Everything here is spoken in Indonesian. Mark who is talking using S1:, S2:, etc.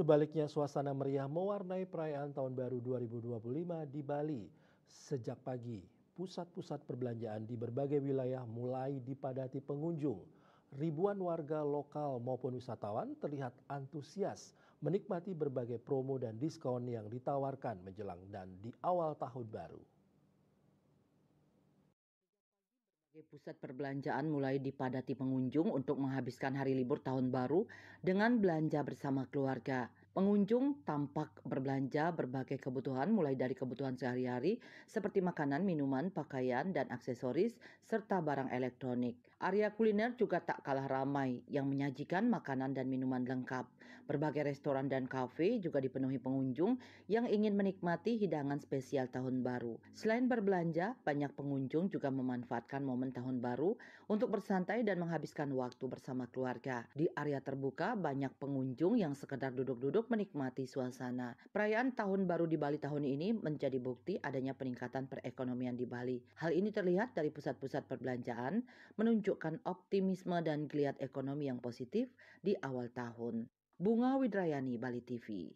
S1: Sebaliknya, suasana meriah mewarnai perayaan Tahun Baru 2025 di Bali. Sejak pagi, pusat-pusat perbelanjaan di berbagai wilayah mulai dipadati pengunjung. Ribuan warga lokal maupun wisatawan terlihat antusias menikmati berbagai promo dan diskon yang ditawarkan menjelang dan di awal tahun baru.
S2: Pusat perbelanjaan mulai dipadati pengunjung untuk menghabiskan hari libur tahun baru dengan belanja bersama keluarga. Pengunjung tampak berbelanja berbagai kebutuhan mulai dari kebutuhan sehari-hari seperti makanan, minuman, pakaian, dan aksesoris, serta barang elektronik. Area kuliner juga tak kalah ramai yang menyajikan makanan dan minuman lengkap. Berbagai restoran dan kafe juga dipenuhi pengunjung yang ingin menikmati hidangan spesial tahun baru. Selain berbelanja, banyak pengunjung juga memanfaatkan momen tahun baru untuk bersantai dan menghabiskan waktu bersama keluarga. Di area terbuka, banyak pengunjung yang sekedar duduk-duduk menikmati suasana. Perayaan tahun baru di Bali tahun ini menjadi bukti adanya peningkatan perekonomian di Bali. Hal ini terlihat dari pusat-pusat perbelanjaan, menunjukkan optimisme dan geliat ekonomi yang positif di awal tahun. Bunga Widrayani, Bali TV.